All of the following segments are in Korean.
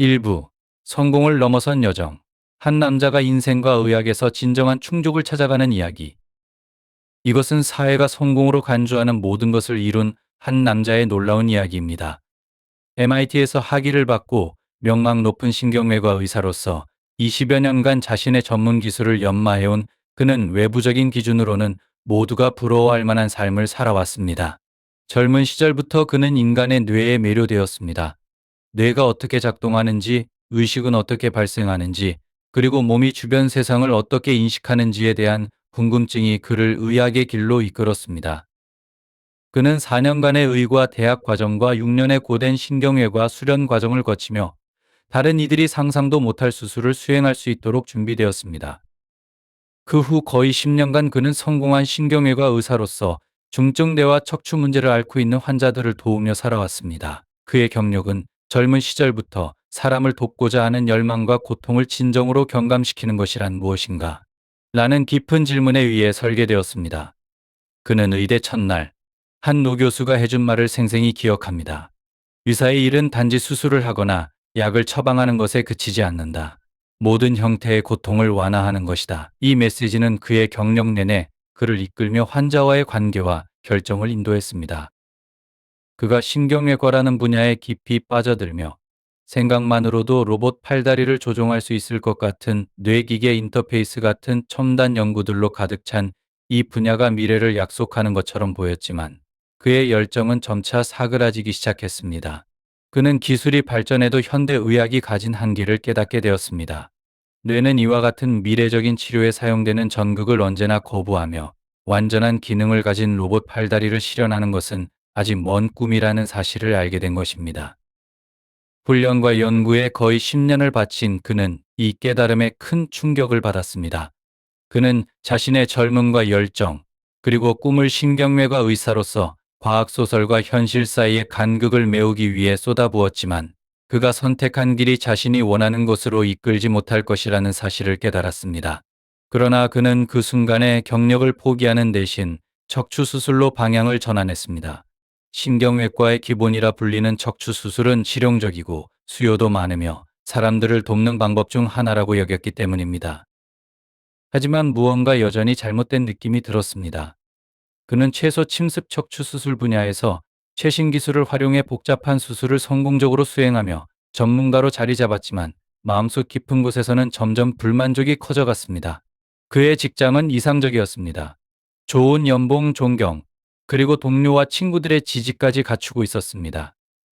일부 성공을 넘어선 여정. 한 남자가 인생과 의학에서 진정한 충족을 찾아가는 이야기. 이것은 사회가 성공으로 간주하는 모든 것을 이룬 한 남자의 놀라운 이야기입니다. MIT에서 학위를 받고 명망 높은 신경외과 의사로서 20여 년간 자신의 전문 기술을 연마해온 그는 외부적인 기준으로는 모두가 부러워할 만한 삶을 살아왔습니다. 젊은 시절부터 그는 인간의 뇌에 매료되었습니다. 뇌가 어떻게 작동하는지, 의식은 어떻게 발생하는지, 그리고 몸이 주변 세상을 어떻게 인식하는지에 대한 궁금증이 그를 의학의 길로 이끌었습니다. 그는 4년간의 의과 대학 과정과 6년의 고된 신경외과 수련 과정을 거치며 다른 이들이 상상도 못할 수술을 수행할 수 있도록 준비되었습니다. 그 후 거의 10년간 그는 성공한 신경외과 의사로서 중증뇌와 척추 문제를 앓고 있는 환자들을 도우며 살아왔습니다. 그의 경력은 젊은 시절부터 사람을 돕고자 하는 열망과 고통을 진정으로 경감시키는 것이란 무엇인가? 라는 깊은 질문에 의해 설계되었습니다. 그는 의대 첫날, 한 노교수가 해준 말을 생생히 기억합니다. 의사의 일은 단지 수술을 하거나 약을 처방하는 것에 그치지 않는다. 모든 형태의 고통을 완화하는 것이다. 이 메시지는 그의 경력 내내 그를 이끌며 환자와의 관계와 결정을 인도했습니다. 그가 신경외과라는 분야에 깊이 빠져들며 생각만으로도 로봇 팔다리를 조종할 수 있을 것 같은 뇌기계 인터페이스 같은 첨단 연구들로 가득 찬 이 분야가 미래를 약속하는 것처럼 보였지만 그의 열정은 점차 사그라지기 시작했습니다. 그는 기술이 발전해도 현대 의학이 가진 한계를 깨닫게 되었습니다. 뇌는 이와 같은 미래적인 치료에 사용되는 전극을 언제나 거부하며 완전한 기능을 가진 로봇 팔다리를 실현하는 것은 아직 먼 꿈이라는 사실을 알게 된 것입니다. 훈련과 연구에 거의 10년을 바친 그는 이 깨달음에 큰 충격을 받았습니다. 그는 자신의 젊음과 열정, 그리고 꿈을 신경외과 의사로서 과학소설과 현실 사이의 간극을 메우기 위해 쏟아부었지만 그가 선택한 길이 자신이 원하는 곳으로 이끌지 못할 것이라는 사실을 깨달았습니다. 그러나 그는 그 순간에 경력을 포기하는 대신 척추수술로 방향을 전환했습니다. 신경외과의 기본이라 불리는 척추수술은 실용적이고 수요도 많으며 사람들을 돕는 방법 중 하나라고 여겼기 때문입니다. 하지만 무언가 여전히 잘못된 느낌이 들었습니다. 그는 최소 침습 척추 수술 분야에서 최신 기술을 활용해 복잡한 수술을 성공적으로 수행하며 전문가로 자리 잡았지만 마음속 깊은 곳에서는 점점 불만족이 커져갔습니다. 그의 직장은 이상적이었습니다. 좋은 연봉, 존경, 그리고 동료와 친구들의 지지까지 갖추고 있었습니다.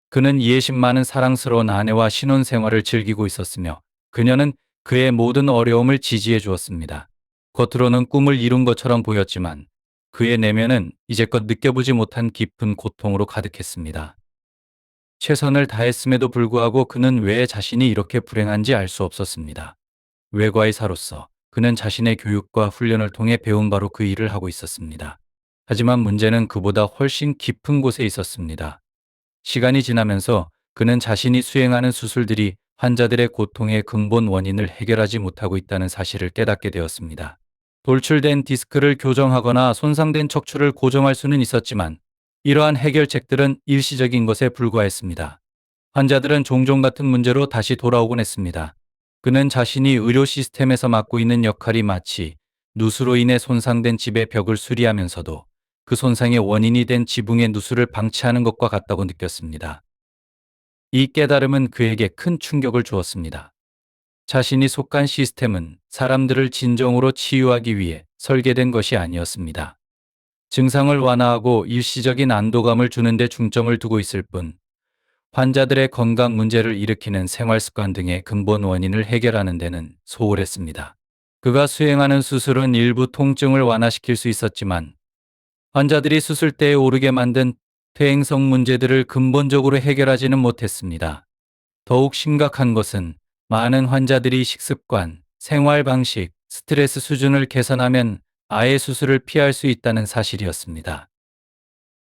그는 이해심 많은 사랑스러운 아내와 신혼 생활을 즐기고 있었으며 그녀는 그의 모든 어려움을 지지해 주었습니다. 겉으로는 꿈을 이룬 것처럼 보였지만 그의 내면은 이제껏 느껴보지 못한 깊은 고통으로 가득했습니다. 최선을 다했음에도 불구하고 그는 왜 자신이 이렇게 불행한지 알 수 없었습니다. 외과의사로서 그는 자신의 교육과 훈련을 통해 배운 바로 그 일을 하고 있었습니다. 하지만 문제는 그보다 훨씬 깊은 곳에 있었습니다. 시간이 지나면서 그는 자신이 수행하는 수술들이 환자들의 고통의 근본 원인을 해결하지 못하고 있다는 사실을 깨닫게 되었습니다. 돌출된 디스크를 교정하거나 손상된 척추를 고정할 수는 있었지만 이러한 해결책들은 일시적인 것에 불과했습니다. 환자들은 종종 같은 문제로 다시 돌아오곤 했습니다. 그는 자신이 의료 시스템에서 맡고 있는 역할이 마치 누수로 인해 손상된 집의 벽을 수리하면서도 그 손상의 원인이 된 지붕의 누수를 방치하는 것과 같다고 느꼈습니다. 이 깨달음은 그에게 큰 충격을 주었습니다. 자신이 속한 시스템은 사람들을 진정으로 치유하기 위해 설계된 것이 아니었습니다. 증상을 완화하고 일시적인 안도감을 주는 데 중점을 두고 있을 뿐, 환자들의 건강 문제를 일으키는 생활 습관 등의 근본 원인을 해결하는 데는 소홀했습니다. 그가 수행하는 수술은 일부 통증을 완화시킬 수 있었지만 환자들이 수술대에 오르게 만든 퇴행성 문제들을 근본적으로 해결하지는 못했습니다. 더욱 심각한 것은 많은 환자들이 식습관, 생활 방식, 스트레스 수준을 개선하면 아예 수술을 피할 수 있다는 사실이었습니다.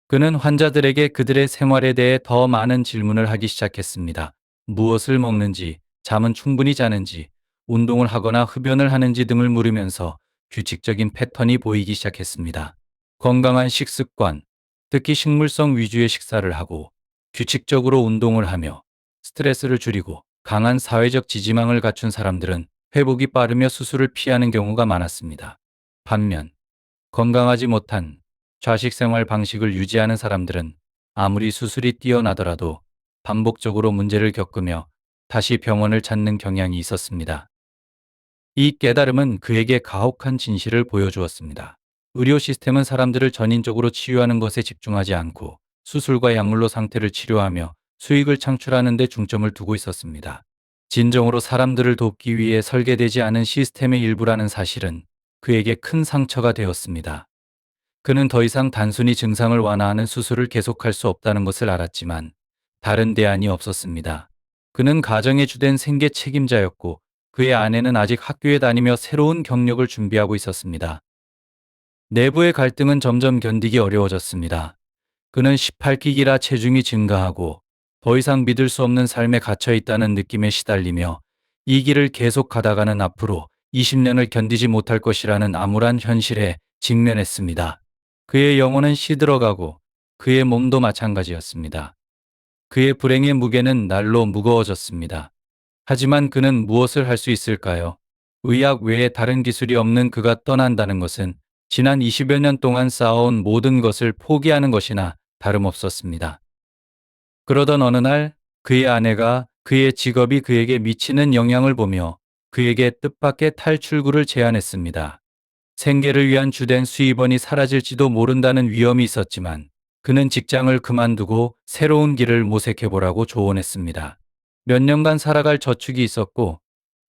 그는 환자들에게 그들의 생활에 대해 더 많은 질문을 하기 시작했습니다. 무엇을 먹는지, 잠은 충분히 자는지, 운동을 하거나 흡연을 하는지 등을 물으면서 규칙적인 패턴이 보이기 시작했습니다. 건강한 식습관, 특히 식물성 위주의 식사를 하고 규칙적으로 운동을 하며 스트레스를 줄이고 강한 사회적 지지망을 갖춘 사람들은 회복이 빠르며 수술을 피하는 경우가 많았습니다. 반면 건강하지 못한 좌식 생활 방식을 유지하는 사람들은 아무리 수술이 뛰어나더라도 반복적으로 문제를 겪으며 다시 병원을 찾는 경향이 있었습니다. 이 깨달음은 그에게 가혹한 진실을 보여주었습니다. 의료 시스템은 사람들을 전인적으로 치유하는 것에 집중하지 않고 수술과 약물로 상태를 치료하며 수익을 창출하는 데 중점을 두고 있었습니다. 진정으로 사람들을 돕기 위해 설계되지 않은 시스템의 일부라는 사실은 그에게 큰 상처가 되었습니다. 그는 더 이상 단순히 증상을 완화하는 수술을 계속할 수 없다는 것을 알았지만 다른 대안이 없었습니다. 그는 가정의 주된 생계 책임자였고 그의 아내는 아직 학교에 다니며 새로운 경력을 준비하고 있었습니다. 내부의 갈등은 점점 견디기 어려워졌습니다. 그는 18기기라 체중이 증가하고 더 이상 믿을 수 없는 삶에 갇혀 있다는 느낌에 시달리며 이 길을 계속 가다가는 앞으로 20년을 견디지 못할 것이라는 암울한 현실에 직면했습니다. 그의 영혼은 시들어가고 그의 몸도 마찬가지였습니다. 그의 불행의 무게는 날로 무거워졌습니다. 하지만 그는 무엇을 할 수 있을까요? 의학 외에 다른 기술이 없는 그가 떠난다는 것은 지난 20여 년 동안 쌓아온 모든 것을 포기하는 것이나 다름없었습니다. 그러던 어느 날 그의 아내가 그의 직업이 그에게 미치는 영향을 보며 그에게 뜻밖의 탈출구를 제안했습니다. 생계를 위한 주된 수입원이 사라질지도 모른다는 위험이 있었지만 그는 직장을 그만두고 새로운 길을 모색해보라고 조언했습니다. 몇 년간 살아갈 저축이 있었고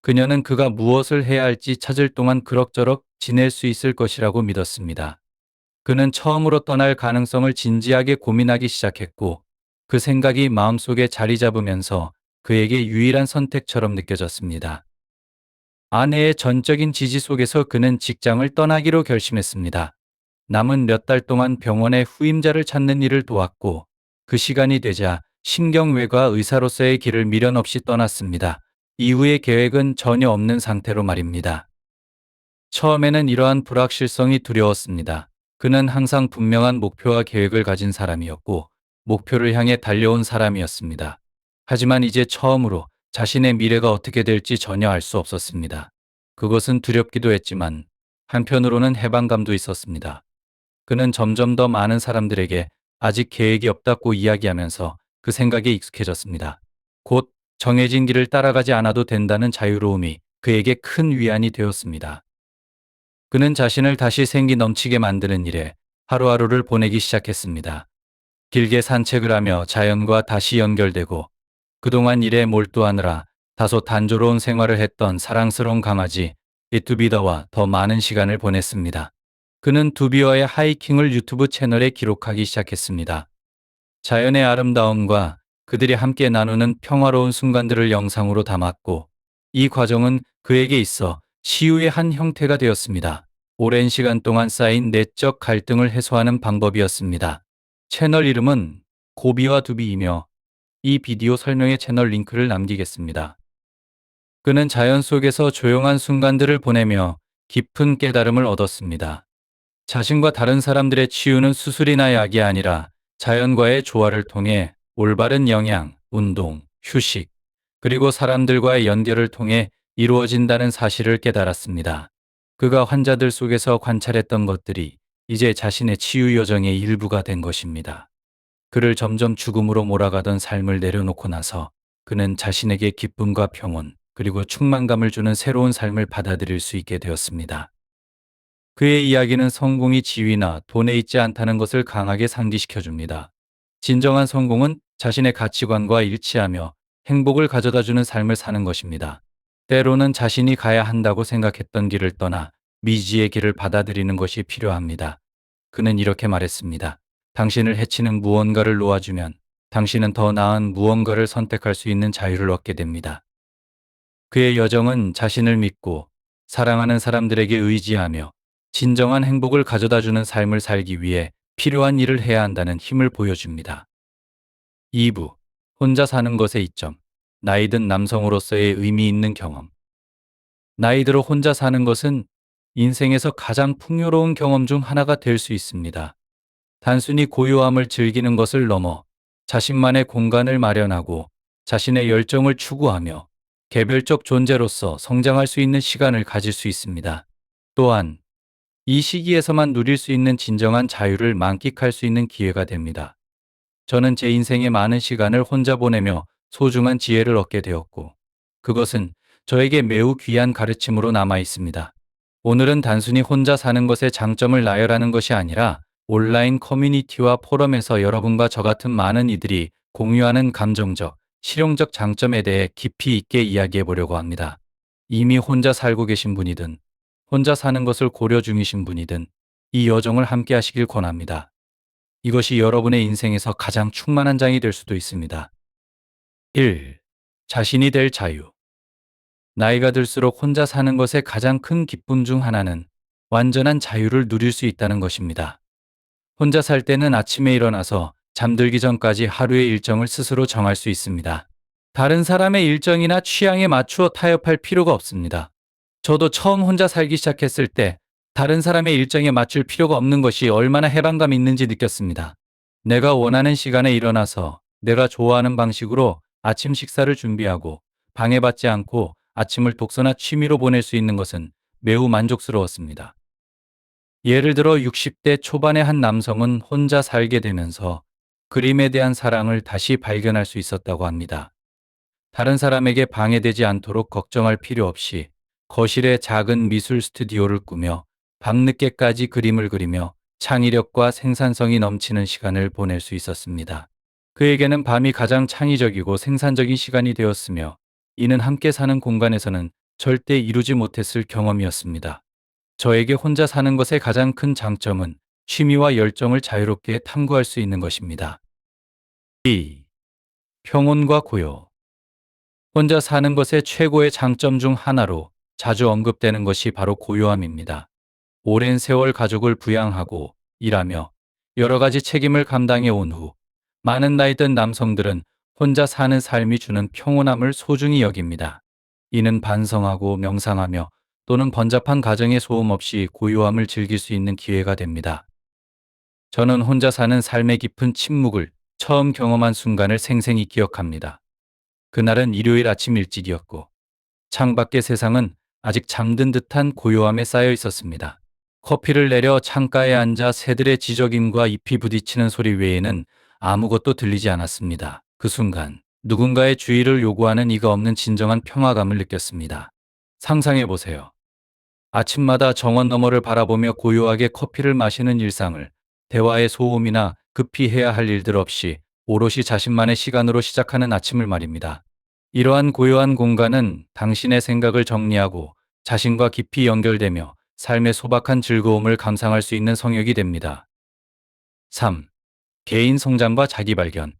그녀는 그가 무엇을 해야 할지 찾을 동안 그럭저럭 지낼 수 있을 것이라고 믿었습니다. 그는 처음으로 떠날 가능성을 진지하게 고민하기 시작했고 그 생각이 마음속에 자리 잡으면서 그에게 유일한 선택처럼 느껴졌습니다. 아내의 전적인 지지 속에서 그는 직장을 떠나기로 결심했습니다. 남은 몇 달 동안 병원의 후임자를 찾는 일을 도왔고 그 시간이 되자 신경외과 의사로서의 길을 미련 없이 떠났습니다. 이후의 계획은 전혀 없는 상태로 말입니다. 처음에는 이러한 불확실성이 두려웠습니다. 그는 항상 분명한 목표와 계획을 가진 사람이었고 목표를 향해 달려온 사람이었습니다. 하지만 이제 처음으로 자신의 미래가 어떻게 될지 전혀 알 수 없었습니다. 그것은 두렵기도 했지만 한편으로는 해방감도 있었습니다. 그는 점점 더 많은 사람들에게 아직 계획이 없다고 이야기하면서 그 생각에 익숙해졌습니다. 곧 정해진 길을 따라가지 않아도 된다는 자유로움이 그에게 큰 위안이 되었습니다. 그는 자신을 다시 생기 넘치게 만드는 일에 하루하루를 보내기 시작했습니다. 길게 산책을 하며 자연과 다시 연결되고 그동안 일에 몰두하느라 다소 단조로운 생활을 했던 사랑스러운 강아지 이투비더와 더 많은 시간을 보냈습니다. 그는 두비와의 하이킹을 유튜브 채널에 기록하기 시작했습니다. 자연의 아름다움과 그들이 함께 나누는 평화로운 순간들을 영상으로 담았고 이 과정은 그에게 있어 치유의 한 형태가 되었습니다. 오랜 시간 동안 쌓인 내적 갈등을 해소하는 방법이었습니다. 채널 이름은 고비와 두비이며 이 비디오 설명에 채널 링크를 남기겠습니다. 그는 자연 속에서 조용한 순간들을 보내며 깊은 깨달음을 얻었습니다. 자신과 다른 사람들의 치유는 수술이나 약이 아니라 자연과의 조화를 통해 올바른 영양, 운동, 휴식, 그리고 사람들과의 연결을 통해 이루어진다는 사실을 깨달았습니다. 그가 환자들 속에서 관찰했던 것들이 이제 자신의 치유 여정의 일부가 된 것입니다. 그를 점점 죽음으로 몰아가던 삶을 내려놓고 나서 그는 자신에게 기쁨과 평온, 그리고 충만감을 주는 새로운 삶을 받아들일 수 있게 되었습니다. 그의 이야기는 성공이 지위나 돈에 있지 않다는 것을 강하게 상기시켜 줍니다. 진정한 성공은 자신의 가치관과 일치하며 행복을 가져다주는 삶을 사는 것입니다. 때로는 자신이 가야 한다고 생각했던 길을 떠나 미지의 길을 받아들이는 것이 필요합니다. 그는 이렇게 말했습니다. 당신을 해치는 무언가를 놓아주면 당신은 더 나은 무언가를 선택할 수 있는 자유를 얻게 됩니다. 그의 여정은 자신을 믿고 사랑하는 사람들에게 의지하며 진정한 행복을 가져다주는 삶을 살기 위해 필요한 일을 해야 한다는 힘을 보여줍니다. 2부. 혼자 사는 것의 이점. 나이 든 남성으로서의 의미 있는 경험. 나이 들어 혼자 사는 것은 인생에서 가장 풍요로운 경험 중 하나가 될 수 있습니다. 단순히 고요함을 즐기는 것을 넘어 자신만의 공간을 마련하고 자신의 열정을 추구하며 개별적 존재로서 성장할 수 있는 시간을 가질 수 있습니다. 또한 이 시기에서만 누릴 수 있는 진정한 자유를 만끽할 수 있는 기회가 됩니다. 저는 제 인생의 많은 시간을 혼자 보내며 소중한 지혜를 얻게 되었고, 그것은 저에게 매우 귀한 가르침으로 남아 있습니다. 오늘은 단순히 혼자 사는 것의 장점을 나열하는 것이 아니라 온라인 커뮤니티와 포럼에서 여러분과 저 같은 많은 이들이 공유하는 감정적, 실용적 장점에 대해 깊이 있게 이야기해 보려고 합니다. 이미 혼자 살고 계신 분이든 혼자 사는 것을 고려 중이신 분이든 이 여정을 함께 하시길 권합니다. 이것이 여러분의 인생에서 가장 충만한 장이 될 수도 있습니다. 1. 자신이 될 자유. 나이가 들수록 혼자 사는 것의 가장 큰 기쁨 중 하나는 완전한 자유를 누릴 수 있다는 것입니다. 혼자 살 때는 아침에 일어나서 잠들기 전까지 하루의 일정을 스스로 정할 수 있습니다. 다른 사람의 일정이나 취향에 맞추어 타협할 필요가 없습니다. 저도 처음 혼자 살기 시작했을 때 다른 사람의 일정에 맞출 필요가 없는 것이 얼마나 해방감 있는지 느꼈습니다. 내가 원하는 시간에 일어나서 내가 좋아하는 방식으로 아침 식사를 준비하고 방해받지 않고 아침을 독서나 취미로 보낼 수 있는 것은 매우 만족스러웠습니다. 예를 들어 60대 초반의 한 남성은 혼자 살게 되면서 그림에 대한 사랑을 다시 발견할 수 있었다고 합니다. 다른 사람에게 방해되지 않도록 걱정할 필요 없이 거실에 작은 미술 스튜디오를 꾸며 밤늦게까지 그림을 그리며 창의력과 생산성이 넘치는 시간을 보낼 수 있었습니다. 그에게는 밤이 가장 창의적이고 생산적인 시간이 되었으며 이는 함께 사는 공간에서는 절대 이루지 못했을 경험이었습니다. 저에게 혼자 사는 것의 가장 큰 장점은 취미와 열정을 자유롭게 탐구할 수 있는 것입니다. 2. 평온과 고요. 혼자 사는 것의 최고의 장점 중 하나로 자주 언급되는 것이 바로 고요함입니다. 오랜 세월 가족을 부양하고 일하며 여러 가지 책임을 감당해 온 후 많은 나이 든 남성들은 혼자 사는 삶이 주는 평온함을 소중히 여깁니다. 이는 반성하고 명상하며 또는 번잡한 가정의 소음 없이 고요함을 즐길 수 있는 기회가 됩니다. 저는 혼자 사는 삶의 깊은 침묵을 처음 경험한 순간을 생생히 기억합니다. 그날은 일요일 아침 일찍이었고 창밖의 세상은 아직 잠든 듯한 고요함에 쌓여 있었습니다. 커피를 내려 창가에 앉아 새들의 지저귀과 잎이 부딪히는 소리 외에는 아무것도 들리지 않았습니다. 그 순간 누군가의 주의를 요구하는 이가 없는 진정한 평화감을 느꼈습니다. 상상해 보세요. 아침마다 정원 너머를 바라보며 고요하게 커피를 마시는 일상을 대화의 소음이나 급히 해야 할 일들 없이 오롯이 자신만의 시간으로 시작하는 아침을 말입니다. 이러한 고요한 공간은 당신의 생각을 정리하고 자신과 깊이 연결되며 삶의 소박한 즐거움을 감상할 수 있는 성역이 됩니다. 3. 개인 성장과 자기 발견.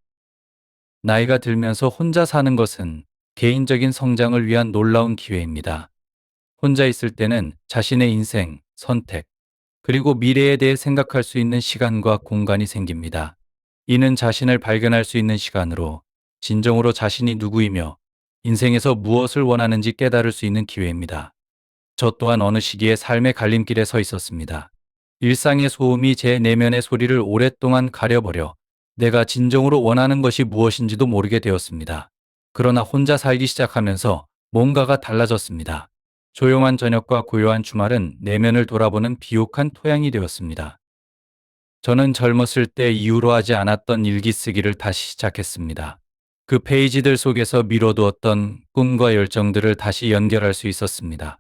나이가 들면서 혼자 사는 것은 개인적인 성장을 위한 놀라운 기회입니다. 혼자 있을 때는 자신의 인생, 선택, 그리고 미래에 대해 생각할 수 있는 시간과 공간이 생깁니다. 이는 자신을 발견할 수 있는 시간으로 진정으로 자신이 누구이며 인생에서 무엇을 원하는지 깨달을 수 있는 기회입니다. 저 또한 어느 시기에 삶의 갈림길에 서 있었습니다. 일상의 소음이 제 내면의 소리를 오랫동안 가려버려 내가 진정으로 원하는 것이 무엇인지도 모르게 되었습니다. 그러나 혼자 살기 시작하면서 뭔가가 달라졌습니다. 조용한 저녁과 고요한 주말은 내면을 돌아보는 비옥한 토양이 되었습니다. 저는 젊었을 때 이유로 하지 않았던 일기 쓰기를 다시 시작했습니다. 그 페이지들 속에서 미뤄두었던 꿈과 열정들을 다시 연결할 수 있었습니다.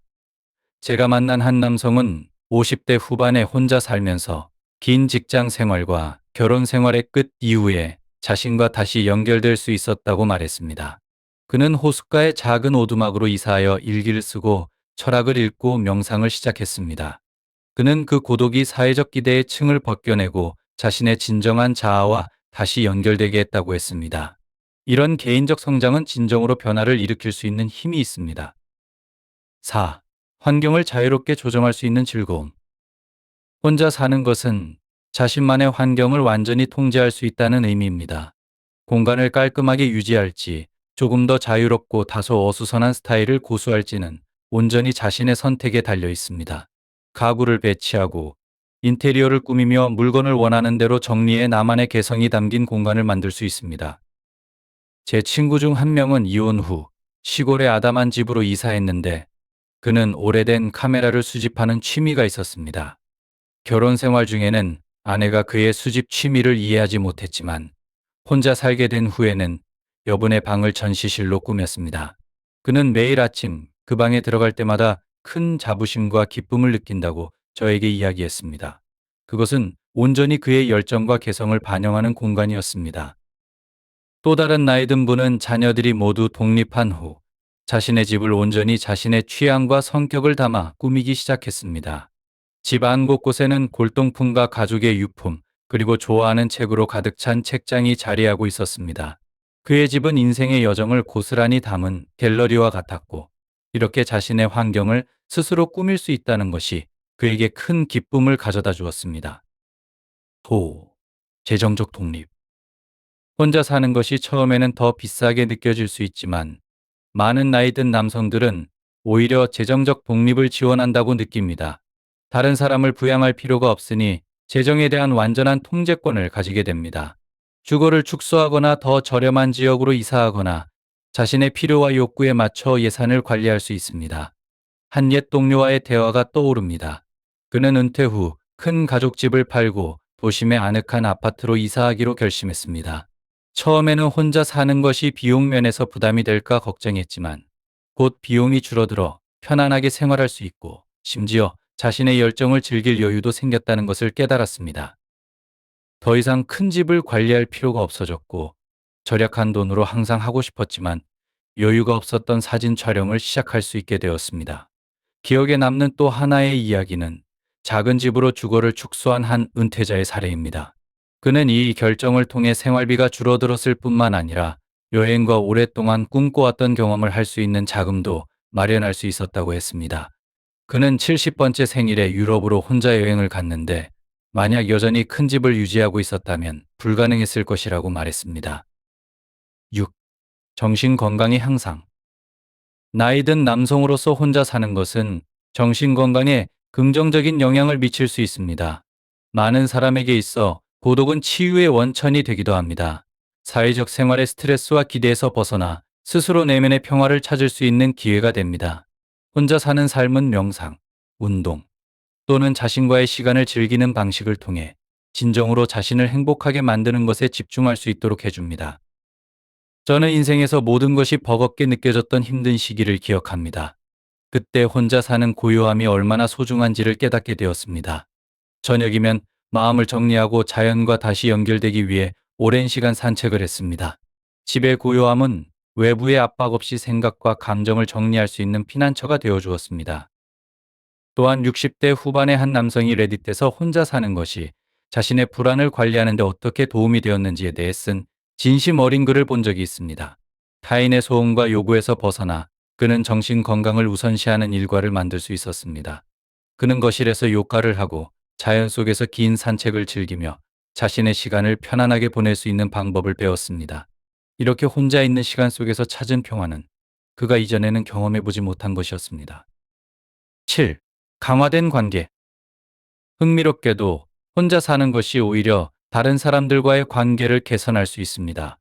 제가 만난 한 남성은 50대 후반에 혼자 살면서 긴 직장 생활과 결혼 생활의 끝 이후에 자신과 다시 연결될 수 있었다고 말했습니다. 그는 호숫가의 작은 오두막으로 이사하여 일기를 쓰고 철학을 읽고 명상을 시작했습니다. 그는 그 고독이 사회적 기대의 층을 벗겨내고 자신의 진정한 자아와 다시 연결되게 했다고 했습니다. 이런 개인적 성장은 진정으로 변화를 일으킬 수 있는 힘이 있습니다. 4. 환경을 자유롭게 조정할 수 있는 즐거움. 혼자 사는 것은 자신만의 환경을 완전히 통제할 수 있다는 의미입니다. 공간을 깔끔하게 유지할지, 조금 더 자유롭고 다소 어수선한 스타일을 고수할지는 온전히 자신의 선택에 달려 있습니다. 가구를 배치하고 인테리어를 꾸미며 물건을 원하는 대로 정리해 나만의 개성이 담긴 공간을 만들 수 있습니다. 제 친구 중 한 명은 이혼 후 시골의 아담한 집으로 이사했는데 그는 오래된 카메라를 수집하는 취미가 있었습니다. 결혼 생활 중에는 아내가 그의 수집 취미를 이해하지 못했지만 혼자 살게 된 후에는 여분의 방을 전시실로 꾸몄습니다. 그는 매일 아침 그 방에 들어갈 때마다 큰 자부심과 기쁨을 느낀다고 저에게 이야기했습니다. 그것은 온전히 그의 열정과 개성을 반영하는 공간이었습니다. 또 다른 나이 든 분은 자녀들이 모두 독립한 후 자신의 집을 온전히 자신의 취향과 성격을 담아 꾸미기 시작했습니다. 집 안 곳곳에는 골동품과 가족의 유품, 그리고 좋아하는 책으로 가득 찬 책장이 자리하고 있었습니다. 그의 집은 인생의 여정을 고스란히 담은 갤러리와 같았고, 이렇게 자신의 환경을 스스로 꾸밀 수 있다는 것이 그에게 큰 기쁨을 가져다 주었습니다. 재정적 독립. 혼자 사는 것이 처음에는 더 비싸게 느껴질 수 있지만, 많은 나이 든 남성들은 오히려 재정적 독립을 지원한다고 느낍니다. 다른 사람을 부양할 필요가 없으니 재정에 대한 완전한 통제권을 가지게 됩니다. 주거를 축소하거나 더 저렴한 지역으로 이사하거나 자신의 필요와 욕구에 맞춰 예산을 관리할 수 있습니다. 한 옛 동료와의 대화가 떠오릅니다. 그는 은퇴 후 큰 가족집을 팔고 도심의 아늑한 아파트로 이사하기로 결심했습니다. 처음에는 혼자 사는 것이 비용 면에서 부담이 될까 걱정했지만 곧 비용이 줄어들어 편안하게 생활할 수 있고 심지어 자신의 열정을 즐길 여유도 생겼다는 것을 깨달았습니다. 더 이상 큰 집을 관리할 필요가 없어졌고 절약한 돈으로 항상 하고 싶었지만 여유가 없었던 사진 촬영을 시작할 수 있게 되었습니다. 기억에 남는 또 하나의 이야기는 작은 집으로 주거를 축소한 한 은퇴자의 사례입니다. 그는 이 결정을 통해 생활비가 줄어들었을 뿐만 아니라 여행과 오랫동안 꿈꿔왔던 경험을 할 수 있는 자금도 마련할 수 있었다고 했습니다. 그는 70번째 생일에 유럽으로 혼자 여행을 갔는데 만약 여전히 큰 집을 유지하고 있었다면 불가능했을 것이라고 말했습니다. 6. 정신 건강의 향상. 나이 든 남성으로서 혼자 사는 것은 정신 건강에 긍정적인 영향을 미칠 수 있습니다. 많은 사람에게 있어 고독은 치유의 원천이 되기도 합니다. 사회적 생활의 스트레스와 기대에서 벗어나 스스로 내면의 평화를 찾을 수 있는 기회가 됩니다. 혼자 사는 삶은 명상, 운동 또는 자신과의 시간을 즐기는 방식을 통해 진정으로 자신을 행복하게 만드는 것에 집중할 수 있도록 해줍니다. 저는 인생에서 모든 것이 버겁게 느껴졌던 힘든 시기를 기억합니다. 그때 혼자 사는 고요함이 얼마나 소중한지를 깨닫게 되었습니다. 저녁이면 마음을 정리하고 자연과 다시 연결되기 위해 오랜 시간 산책을 했습니다. 집의 고요함은 외부의 압박 없이 생각과 감정을 정리할 수 있는 피난처가 되어 주었습니다. 또한 60대 후반의 한 남성이 레딧에서 혼자 사는 것이 자신의 불안을 관리하는 데 어떻게 도움이 되었는지에 대해 쓴 진심 어린 글을 본 적이 있습니다. 타인의 소음과 요구에서 벗어나 그는 정신 건강을 우선시하는 일과를 만들 수 있었습니다. 그는 거실에서 요가를 하고 자연 속에서 긴 산책을 즐기며 자신의 시간을 편안하게 보낼 수 있는 방법을 배웠습니다. 이렇게 혼자 있는 시간 속에서 찾은 평화는 그가 이전에는 경험해보지 못한 것이었습니다. 7. 강화된 관계. 흥미롭게도 혼자 사는 것이 오히려 다른 사람들과의 관계를 개선할 수 있습니다.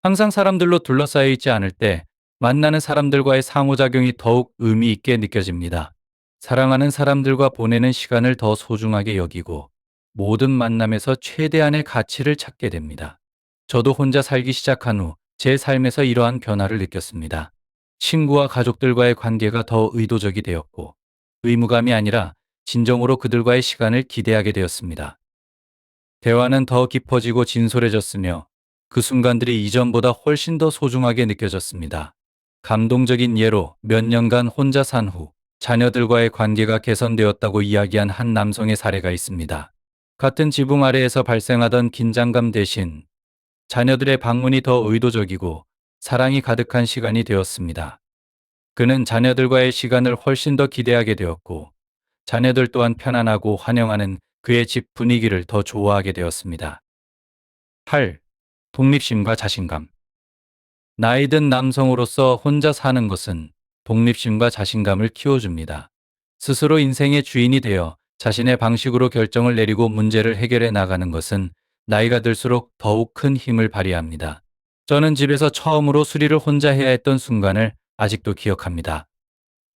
항상 사람들로 둘러싸여 있지 않을 때 만나는 사람들과의 상호작용이 더욱 의미 있게 느껴집니다. 사랑하는 사람들과 보내는 시간을 더 소중하게 여기고 모든 만남에서 최대한의 가치를 찾게 됩니다. 저도 혼자 살기 시작한 후 제 삶에서 이러한 변화를 느꼈습니다. 친구와 가족들과의 관계가 더 의도적이 되었고 의무감이 아니라 진정으로 그들과의 시간을 기대하게 되었습니다. 대화는 더 깊어지고 진솔해졌으며 그 순간들이 이전보다 훨씬 더 소중하게 느껴졌습니다. 감동적인 예로 몇 년간 혼자 산 후 자녀들과의 관계가 개선되었다고 이야기한 한 남성의 사례가 있습니다. 같은 지붕 아래에서 발생하던 긴장감 대신 자녀들의 방문이 더 의도적이고 사랑이 가득한 시간이 되었습니다. 그는 자녀들과의 시간을 훨씬 더 기대하게 되었고 자녀들 또한 편안하고 환영하는 그의 집 분위기를 더 좋아하게 되었습니다. 8. 독립심과 자신감. 나이 든 남성으로서 혼자 사는 것은 독립심과 자신감을 키워줍니다. 스스로 인생의 주인이 되어 자신의 방식으로 결정을 내리고 문제를 해결해 나가는 것은 나이가 들수록 더욱 큰 힘을 발휘합니다. 저는 집에서 처음으로 수리를 혼자 해야 했던 순간을 아직도 기억합니다.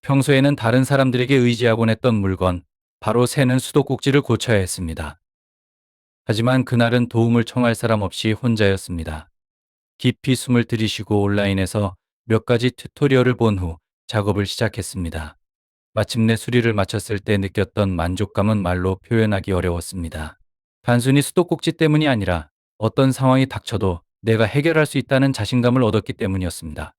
평소에는 다른 사람들에게 의지하곤 했던 물건, 바로 새는 수도꼭지를 고쳐야 했습니다. 하지만 그날은 도움을 청할 사람 없이 혼자였습니다. 깊이 숨을 들이쉬고 온라인에서 몇 가지 튜토리얼을 본 후 작업을 시작했습니다. 마침내 수리를 마쳤을 때 느꼈던 만족감은 말로 표현하기 어려웠습니다. 단순히 수도꼭지 때문이 아니라 어떤 상황이 닥쳐도 내가 해결할 수 있다는 자신감을 얻었기 때문이었습니다.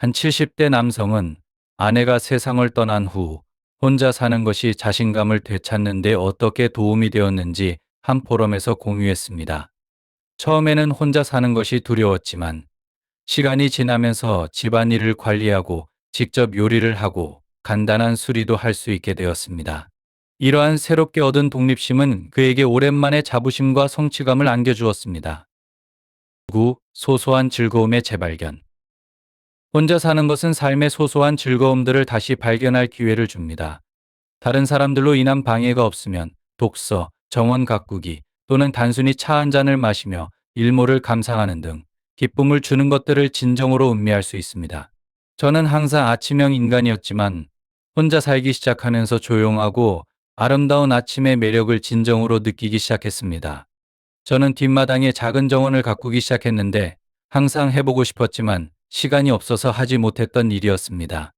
한 70대 남성은 아내가 세상을 떠난 후 혼자 사는 것이 자신감을 되찾는 데 어떻게 도움이 되었는지 한 포럼에서 공유했습니다. 처음에는 혼자 사는 것이 두려웠지만 시간이 지나면서 집안일을 관리하고 직접 요리를 하고 간단한 수리도 할 수 있게 되었습니다. 이러한 새롭게 얻은 독립심은 그에게 오랜만에 자부심과 성취감을 안겨주었습니다. 9. 소소한 즐거움의 재발견. 혼자 사는 것은 삶의 소소한 즐거움들을 다시 발견할 기회를 줍니다. 다른 사람들로 인한 방해가 없으면 독서, 정원 가꾸기 또는 단순히 차 한 잔을 마시며 일몰을 감상하는 등 기쁨을 주는 것들을 진정으로 음미할 수 있습니다. 저는 항상 아침형 인간이었지만 혼자 살기 시작하면서 조용하고 아름다운 아침의 매력을 진정으로 느끼기 시작했습니다. 저는 뒷마당에 작은 정원을 가꾸기 시작했는데 항상 해보고 싶었지만 시간이 없어서 하지 못했던 일이었습니다.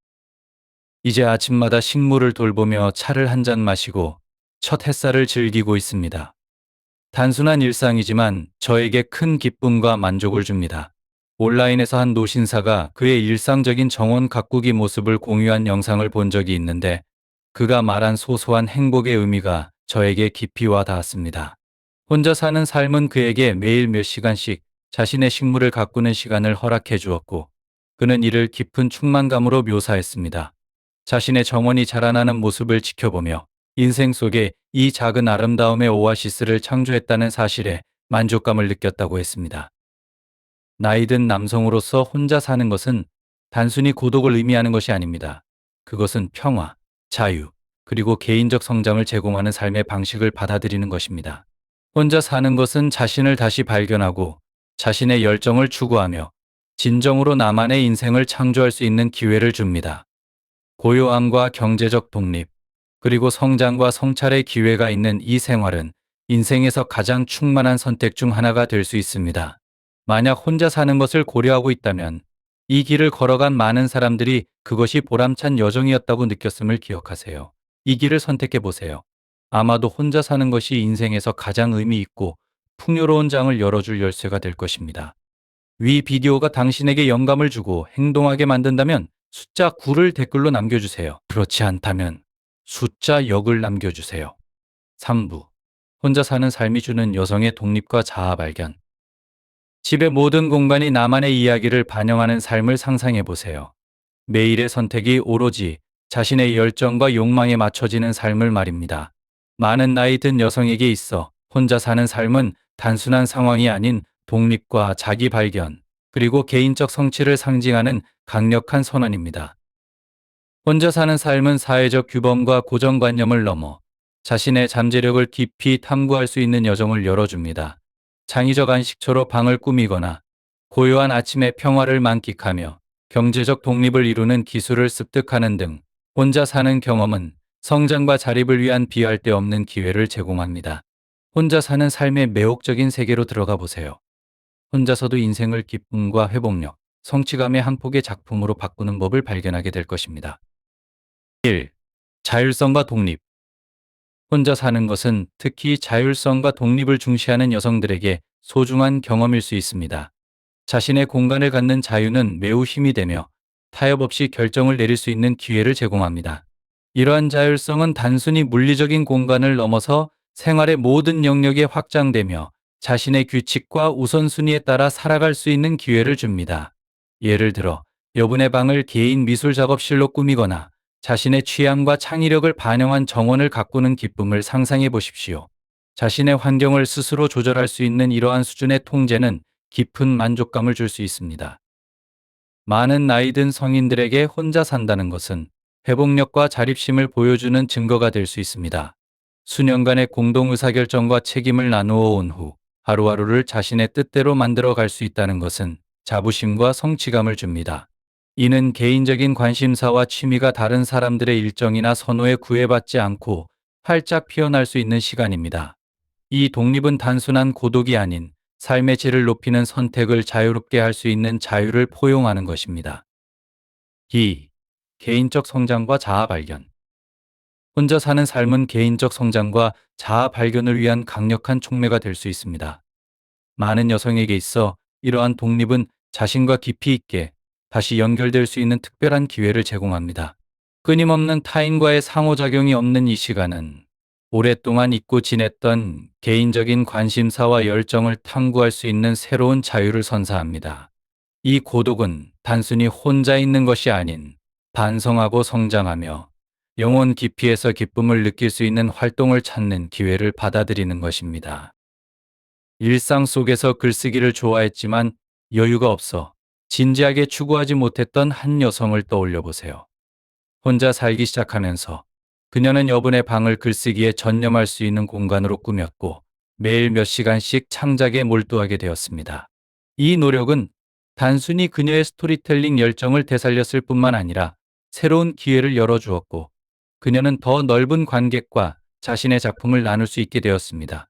이제 아침마다 식물을 돌보며 차를 한 잔 마시고 첫 햇살을 즐기고 있습니다. 단순한 일상이지만 저에게 큰 기쁨과 만족을 줍니다. 온라인에서 한 노신사가 그의 일상적인 정원 가꾸기 모습을 공유한 영상을 본 적이 있는데 그가 말한 소소한 행복의 의미가 저에게 깊이 와 닿았습니다. 혼자 사는 삶은 그에게 매일 몇 시간씩 자신의 식물을 가꾸는 시간을 허락해 주었고 그는 이를 깊은 충만감으로 묘사했습니다. 자신의 정원이 자라나는 모습을 지켜보며 인생 속에 이 작은 아름다움의 오아시스를 창조했다는 사실에 만족감을 느꼈다고 했습니다. 나이든 남성으로서 혼자 사는 것은 단순히 고독을 의미하는 것이 아닙니다. 그것은 평화, 자유, 그리고 개인적 성장을 제공하는 삶의 방식을 받아들이는 것입니다. 혼자 사는 것은 자신을 다시 발견하고 자신의 열정을 추구하며 진정으로 나만의 인생을 창조할 수 있는 기회를 줍니다. 고요함과 경제적 독립, 그리고 성장과 성찰의 기회가 있는 이 생활은 인생에서 가장 충만한 선택 중 하나가 될 수 있습니다. 만약 혼자 사는 것을 고려하고 있다면 이 길을 걸어간 많은 사람들이 그것이 보람찬 여정이었다고 느꼈음을 기억하세요. 이 길을 선택해 보세요. 아마도 혼자 사는 것이 인생에서 가장 의미 있고 풍요로운 장을 열어줄 열쇠가 될 것입니다. 위 비디오가 당신에게 영감을 주고 행동하게 만든다면 숫자 9를 댓글로 남겨주세요. 그렇지 않다면 숫자 0을 남겨주세요. 3부. 혼자 사는 삶이 주는 여성의 독립과 자아 발견. 집의 모든 공간이 나만의 이야기를 반영하는 삶을 상상해 보세요. 매일의 선택이 오로지 자신의 열정과 욕망에 맞춰지는 삶을 말입니다. 많은 나이 든 여성에게 있어 혼자 사는 삶은 단순한 상황이 아닌 독립과 자기 발견, 그리고 개인적 성취를 상징하는 강력한 선언입니다. 혼자 사는 삶은 사회적 규범과 고정관념을 넘어 자신의 잠재력을 깊이 탐구할 수 있는 여정을 열어줍니다. 창의적 안식처로 방을 꾸미거나 고요한 아침의 평화를 만끽하며 경제적 독립을 이루는 기술을 습득하는 등 혼자 사는 경험은 성장과 자립을 위한 비할 데 없는 기회를 제공합니다. 혼자 사는 삶의 매혹적인 세계로 들어가 보세요. 혼자서도 인생을 기쁨과 회복력, 성취감의 한 폭의 작품으로 바꾸는 법을 발견하게 될 것입니다. 1. 자율성과 독립. 혼자 사는 것은 특히 자율성과 독립을 중시하는 여성들에게 소중한 경험일 수 있습니다. 자신의 공간을 갖는 자유는 매우 힘이 되며 타협 없이 결정을 내릴 수 있는 기회를 제공합니다. 이러한 자율성은 단순히 물리적인 공간을 넘어서 생활의 모든 영역에 확장되며 자신의 규칙과 우선순위에 따라 살아갈 수 있는 기회를 줍니다. 예를 들어 여분의 방을 개인 미술 작업실로 꾸미거나 자신의 취향과 창의력을 반영한 정원을 가꾸는 기쁨을 상상해 보십시오. 자신의 환경을 스스로 조절할 수 있는 이러한 수준의 통제는 깊은 만족감을 줄 수 있습니다. 많은 나이 든 성인들에게 혼자 산다는 것은 회복력과 자립심을 보여주는 증거가 될 수 있습니다. 수년간의 공동 의사결정과 책임을 나누어 온 후 하루하루를 자신의 뜻대로 만들어 갈 수 있다는 것은 자부심과 성취감을 줍니다. 이는 개인적인 관심사와 취미가 다른 사람들의 일정이나 선호에 구애받지 않고 활짝 피어날 수 있는 시간입니다. 이 독립은 단순한 고독이 아닌 삶의 질을 높이는 선택을 자유롭게 할 수 있는 자유를 포용하는 것입니다. 2. 개인적 성장과 자아 발견. 혼자 사는 삶은 개인적 성장과 자아 발견을 위한 강력한 촉매가 될 수 있습니다. 많은 여성에게 있어 이러한 독립은 자신과 깊이 있게 다시 연결될 수 있는 특별한 기회를 제공합니다. 끊임없는 타인과의 상호작용이 없는 이 시간은 오랫동안 잊고 지냈던 개인적인 관심사와 열정을 탐구할 수 있는 새로운 자유를 선사합니다. 이 고독은 단순히 혼자 있는 것이 아닌 반성하고 성장하며 영혼 깊이에서 기쁨을 느낄 수 있는 활동을 찾는 기회를 받아들이는 것입니다. 일상 속에서 글쓰기를 좋아했지만 여유가 없어 진지하게 추구하지 못했던 한 여성을 떠올려 보세요. 혼자 살기 시작하면서 그녀는 여분의 방을 글쓰기에 전념할 수 있는 공간으로 꾸몄고 매일 몇 시간씩 창작에 몰두하게 되었습니다. 이 노력은 단순히 그녀의 스토리텔링 열정을 되살렸을 뿐만 아니라 새로운 기회를 열어주었고 그녀는 더 넓은 관객과 자신의 작품을 나눌 수 있게 되었습니다.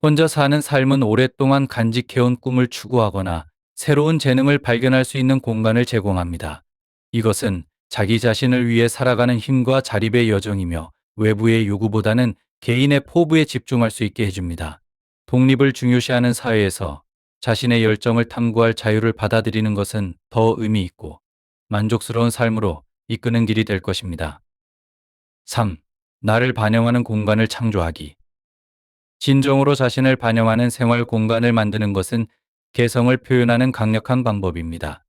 혼자 사는 삶은 오랫동안 간직해온 꿈을 추구하거나 새로운 재능을 발견할 수 있는 공간을 제공합니다. 이것은 자기 자신을 위해 살아가는 힘과 자립의 여정이며 외부의 요구보다는 개인의 포부에 집중할 수 있게 해줍니다. 독립을 중요시하는 사회에서 자신의 열정을 탐구할 자유를 받아들이는 것은 더 의미 있고 만족스러운 삶으로 이끄는 길이 될 것입니다. 3. 나를 반영하는 공간을 창조하기. 진정으로 자신을 반영하는 생활 공간을 만드는 것은 개성을 표현하는 강력한 방법입니다.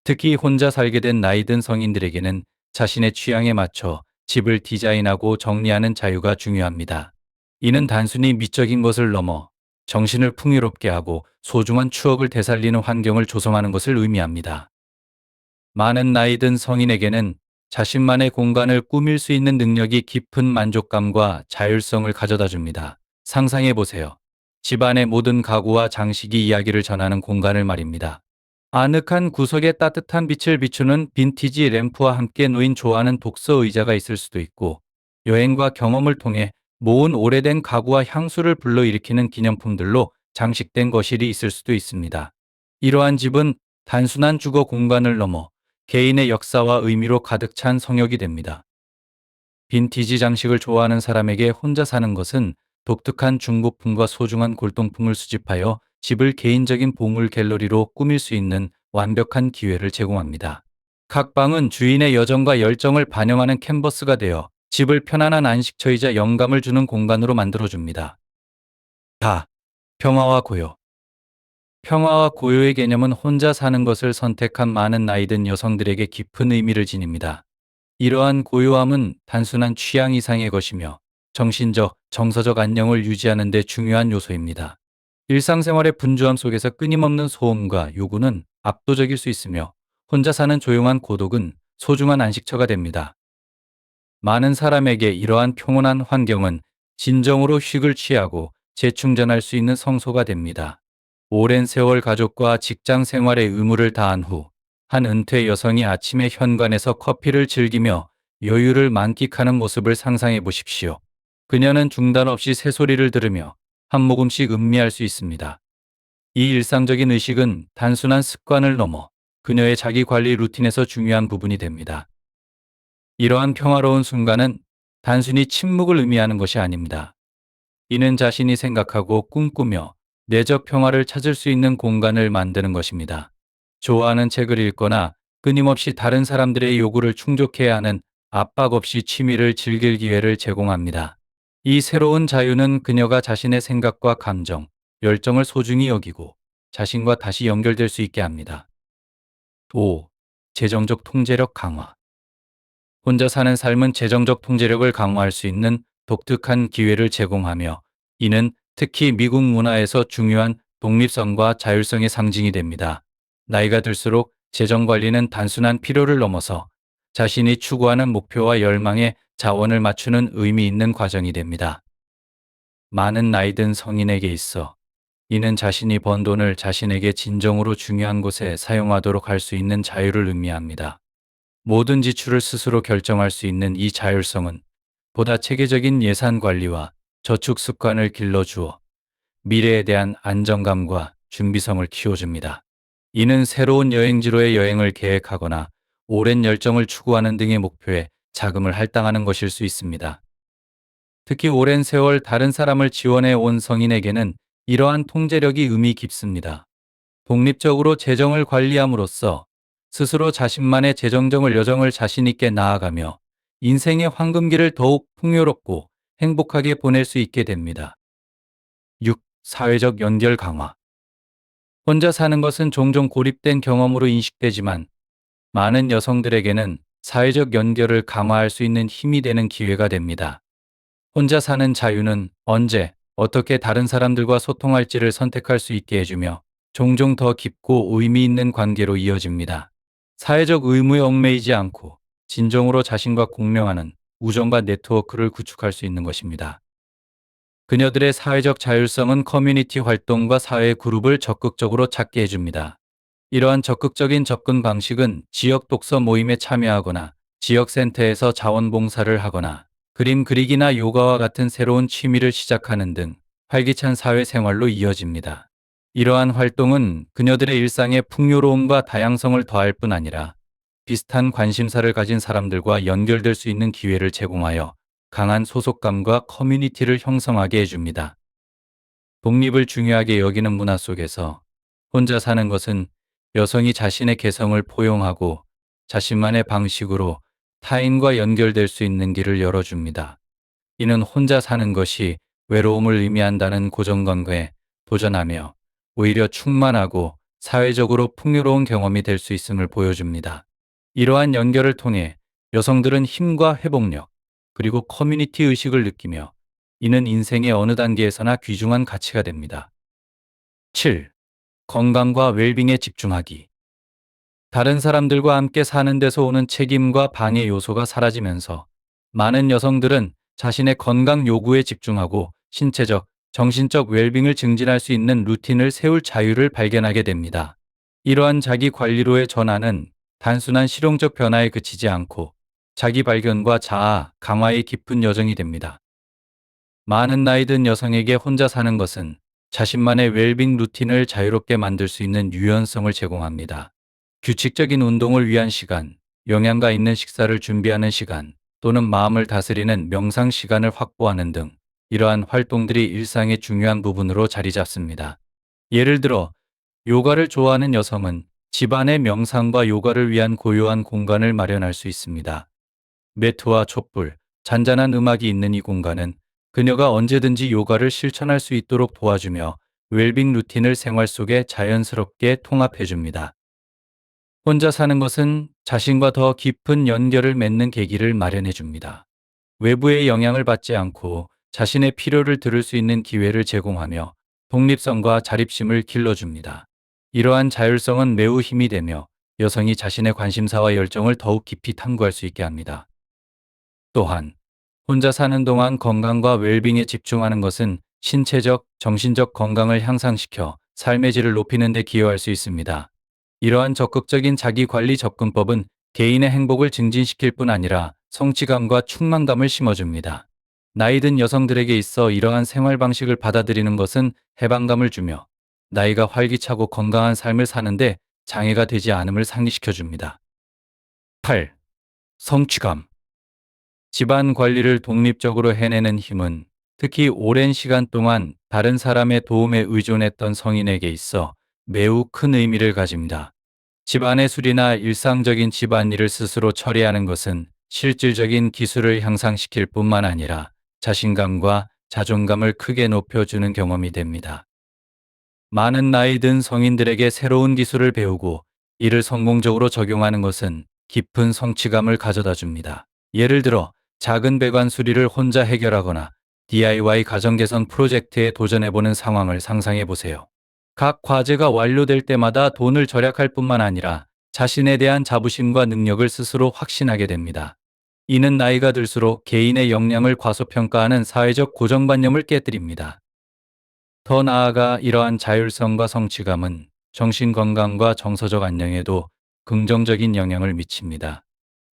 특히 혼자 살게 된 나이든 성인들에게는 자신의 취향에 맞춰 집을 디자인하고 정리하는 자유가 중요합니다. 이는 단순히 미적인 것을 넘어 정신을 풍요롭게 하고 소중한 추억을 되살리는 환경을 조성하는 것을 의미합니다. 많은 나이든 성인에게는 자신만의 공간을 꾸밀 수 있는 능력이 깊은 만족감과 자율성을 가져다 줍니다. 상상해 보세요. 집안의 모든 가구와 장식이 이야기를 전하는 공간을 말입니다. 아늑한 구석에 따뜻한 빛을 비추는 빈티지 램프와 함께 놓인 좋아하는 독서 의자가 있을 수도 있고, 여행과 경험을 통해 모은 오래된 가구와 향수를 불러일으키는 기념품들로 장식된 거실이 있을 수도 있습니다. 이러한 집은 단순한 주거 공간을 넘어 개인의 역사와 의미로 가득 찬 성역이 됩니다. 빈티지 장식을 좋아하는 사람에게 혼자 사는 것은 독특한 중고품과 소중한 골동품을 수집하여 집을 개인적인 보물 갤러리로 꾸밀 수 있는 완벽한 기회를 제공합니다. 각 방은 주인의 여정과 열정을 반영하는 캔버스가 되어 집을 편안한 안식처이자 영감을 주는 공간으로 만들어줍니다. 4. 평화와 고요. 평화와 고요의 개념은 혼자 사는 것을 선택한 많은 나이든 여성들에게 깊은 의미를 지닙니다. 이러한 고요함은 단순한 취향 이상의 것이며 정신적, 정서적 안녕을 유지하는 데 중요한 요소입니다. 일상생활의 분주함 속에서 끊임없는 소음과 요구는 압도적일 수 있으며 혼자 사는 조용한 고독은 소중한 안식처가 됩니다. 많은 사람에게 이러한 평온한 환경은 진정으로 휴식을 취하고 재충전할 수 있는 성소가 됩니다. 오랜 세월 가족과 직장 생활의 의무를 다한 후 한 은퇴 여성이 아침에 현관에서 커피를 즐기며 여유를 만끽하는 모습을 상상해 보십시오. 그녀는 중단 없이 새소리를 들으며 한 모금씩 음미할 수 있습니다. 이 일상적인 의식은 단순한 습관을 넘어 그녀의 자기 관리 루틴에서 중요한 부분이 됩니다. 이러한 평화로운 순간은 단순히 침묵을 의미하는 것이 아닙니다. 이는 자신이 생각하고 꿈꾸며 내적 평화를 찾을 수 있는 공간을 만드는 것입니다. 좋아하는 책을 읽거나 끊임없이 다른 사람들의 요구를 충족해야 하는 압박 없이 취미를 즐길 기회를 제공합니다. 이 새로운 자유는 그녀가 자신의 생각과 감정, 열정을 소중히 여기고 자신과 다시 연결될 수 있게 합니다. 5. 재정적 통제력 강화. 혼자 사는 삶은 재정적 통제력을 강화할 수 있는 독특한 기회를 제공하며 이는 특히 미국 문화에서 중요한 독립성과 자율성의 상징이 됩니다. 나이가 들수록 재정 관리는 단순한 필요를 넘어서 자신이 추구하는 목표와 열망에 자원을 맞추는 의미 있는 과정이 됩니다. 많은 나이든 성인에게 있어 이는 자신이 번 돈을 자신에게 진정으로 중요한 곳에 사용하도록 할 수 있는 자유를 의미합니다. 모든 지출을 스스로 결정할 수 있는 이 자율성은 보다 체계적인 예산 관리와 저축 습관을 길러주어 미래에 대한 안정감과 준비성을 키워줍니다. 이는 새로운 여행지로의 여행을 계획하거나 오랜 열정을 추구하는 등의 목표에 자금을 할당하는 것일 수 있습니다. 특히 오랜 세월 다른 사람을 지원해 온 성인에게는 이러한 통제력이 의미 깊습니다. 독립적으로 재정을 관리함으로써 스스로 자신만의 재정적을 여정을 자신 있게 나아가며 인생의 황금기를 더욱 풍요롭고 행복하게 보낼 수 있게 됩니다. 6. 사회적 연결 강화. 혼자 사는 것은 종종 고립된 경험으로 인식되지만 많은 여성들에게는 사회적 연결을 강화할 수 있는 힘이 되는 기회가 됩니다. 혼자 사는 자유는 언제, 어떻게 다른 사람들과 소통할지를 선택할 수 있게 해주며 종종 더 깊고 의미 있는 관계로 이어집니다. 사회적 의무에 얽매이지 않고 진정으로 자신과 공명하는 우정과 네트워크를 구축할 수 있는 것입니다. 그녀들의 사회적 자율성은 커뮤니티 활동과 사회 그룹을 적극적으로 찾게 해줍니다. 이러한 적극적인 접근 방식은 지역 독서 모임에 참여하거나 지역 센터에서 자원봉사를 하거나 그림 그리기나 요가와 같은 새로운 취미를 시작하는 등 활기찬 사회생활로 이어집니다. 이러한 활동은 그녀들의 일상에 풍요로움과 다양성을 더할 뿐 아니라 비슷한 관심사를 가진 사람들과 연결될 수 있는 기회를 제공하여 강한 소속감과 커뮤니티를 형성하게 해줍니다. 독립을 중요하게 여기는 문화 속에서 혼자 사는 것은 여성이 자신의 개성을 포용하고 자신만의 방식으로 타인과 연결될 수 있는 길을 열어줍니다. 이는 혼자 사는 것이 외로움을 의미한다는 고정관념에 도전하며 오히려 충만하고 사회적으로 풍요로운 경험이 될 수 있음을 보여줍니다. 이러한 연결을 통해 여성들은 힘과 회복력, 그리고 커뮤니티 의식을 느끼며 이는 인생의 어느 단계에서나 귀중한 가치가 됩니다. 7. 건강과 웰빙에 집중하기. 다른 사람들과 함께 사는 데서 오는 책임과 방해 요소가 사라지면서 많은 여성들은 자신의 건강 요구에 집중하고 신체적, 정신적 웰빙을 증진할 수 있는 루틴을 세울 자유를 발견하게 됩니다. 이러한 자기 관리로의 전환은 단순한 실용적 변화에 그치지 않고 자기 발견과 자아 강화의 깊은 여정이 됩니다. 많은 나이 든 여성에게 혼자 사는 것은 자신만의 웰빙 루틴을 자유롭게 만들 수 있는 유연성을 제공합니다. 규칙적인 운동을 위한 시간, 영양가 있는 식사를 준비하는 시간, 또는 마음을 다스리는 명상 시간을 확보하는 등 이러한 활동들이 일상의 중요한 부분으로 자리 잡습니다. 예를 들어 요가를 좋아하는 여성은 집안에 명상과 요가를 위한 고요한 공간을 마련할 수 있습니다. 매트와 촛불, 잔잔한 음악이 있는 이 공간은 그녀가 언제든지 요가를 실천할 수 있도록 도와주며 웰빙 루틴을 생활 속에 자연스럽게 통합해줍니다. 혼자 사는 것은 자신과 더 깊은 연결을 맺는 계기를 마련해줍니다. 외부의 영향을 받지 않고 자신의 필요를 들을 수 있는 기회를 제공하며 독립성과 자립심을 길러줍니다. 이러한 자율성은 매우 힘이 되며 여성이 자신의 관심사와 열정을 더욱 깊이 탐구할 수 있게 합니다. 또한 혼자 사는 동안 건강과 웰빙에 집중하는 것은 신체적, 정신적 건강을 향상시켜 삶의 질을 높이는 데 기여할 수 있습니다. 이러한 적극적인 자기관리 접근법은 개인의 행복을 증진시킬 뿐 아니라 성취감과 충만감을 심어줍니다. 나이 든 여성들에게 있어 이러한 생활 방식을 받아들이는 것은 해방감을 주며 나이가 활기차고 건강한 삶을 사는데 장애가 되지 않음을 상기시켜줍니다. 8. 성취감. 집안 관리를 독립적으로 해내는 힘은 특히 오랜 시간 동안 다른 사람의 도움에 의존했던 성인에게 있어 매우 큰 의미를 가집니다. 집안의 수리나 일상적인 집안일을 스스로 처리하는 것은 실질적인 기술을 향상시킬 뿐만 아니라 자신감과 자존감을 크게 높여주는 경험이 됩니다. 많은 나이 든 성인들에게 새로운 기술을 배우고 이를 성공적으로 적용하는 것은 깊은 성취감을 가져다 줍니다. 예를 들어 작은 배관 수리를 혼자 해결하거나 DIY 가정 개선 프로젝트에 도전해보는 상황을 상상해 보세요. 각 과제가 완료될 때마다 돈을 절약할 뿐만 아니라 자신에 대한 자부심과 능력을 스스로 확신하게 됩니다. 이는 나이가 들수록 개인의 역량을 과소평가하는 사회적 고정관념을 깨뜨립니다. 더 나아가 이러한 자율성과 성취감은 정신 건강과 정서적 안녕에도 긍정적인 영향을 미칩니다.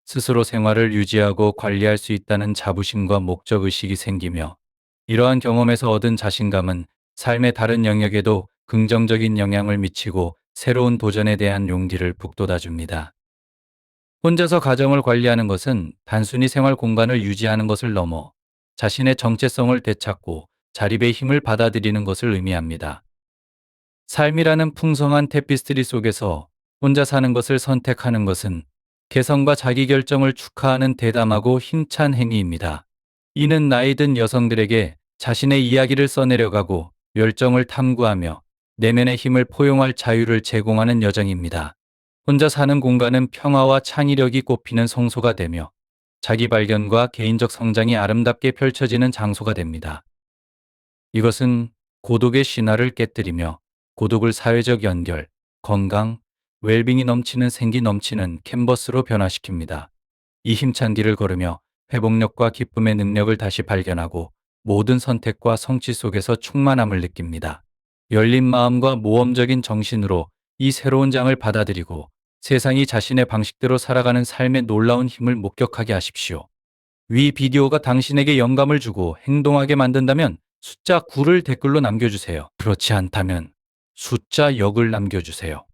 스스로 생활을 유지하고 관리할 수 있다는 자부심과 목적 의식이 생기며 이러한 경험에서 얻은 자신감은 삶의 다른 영역에도 긍정적인 영향을 미치고 새로운 도전에 대한 용기를 북돋아줍니다. 혼자서 가정을 관리하는 것은 단순히 생활 공간을 유지하는 것을 넘어 자신의 정체성을 되찾고 자립의 힘을 받아들이는 것을 의미합니다. 삶이라는 풍성한 테피스트리 속에서 혼자 사는 것을 선택하는 것은 개성과 자기결정을 축하하는 대담하고 힘찬 행위입니다. 이는 나이 든 여성들에게 자신의 이야기를 써내려가고 열정을 탐구하며 내면의 힘을 포용할 자유를 제공하는 여정입니다. 혼자 사는 공간은 평화와 창의력이 꽃피는 성소가 되며 자기 발견과 개인적 성장이 아름답게 펼쳐지는 장소가 됩니다. 이것은 고독의 신화를 깨뜨리며 고독을 사회적 연결, 건강, 웰빙이 넘치는 생기 넘치는 캔버스로 변화시킵니다. 이 힘찬 길을 걸으며 회복력과 기쁨의 능력을 다시 발견하고 모든 선택과 성취 속에서 충만함을 느낍니다. 열린 마음과 모험적인 정신으로 이 새로운 장을 받아들이고 세상이 자신의 방식대로 살아가는 삶의 놀라운 힘을 목격하게 하십시오. 위 비디오가 당신에게 영감을 주고 행동하게 만든다면 숫자 9를 댓글로 남겨주세요. 그렇지 않다면 숫자 역을 남겨주세요.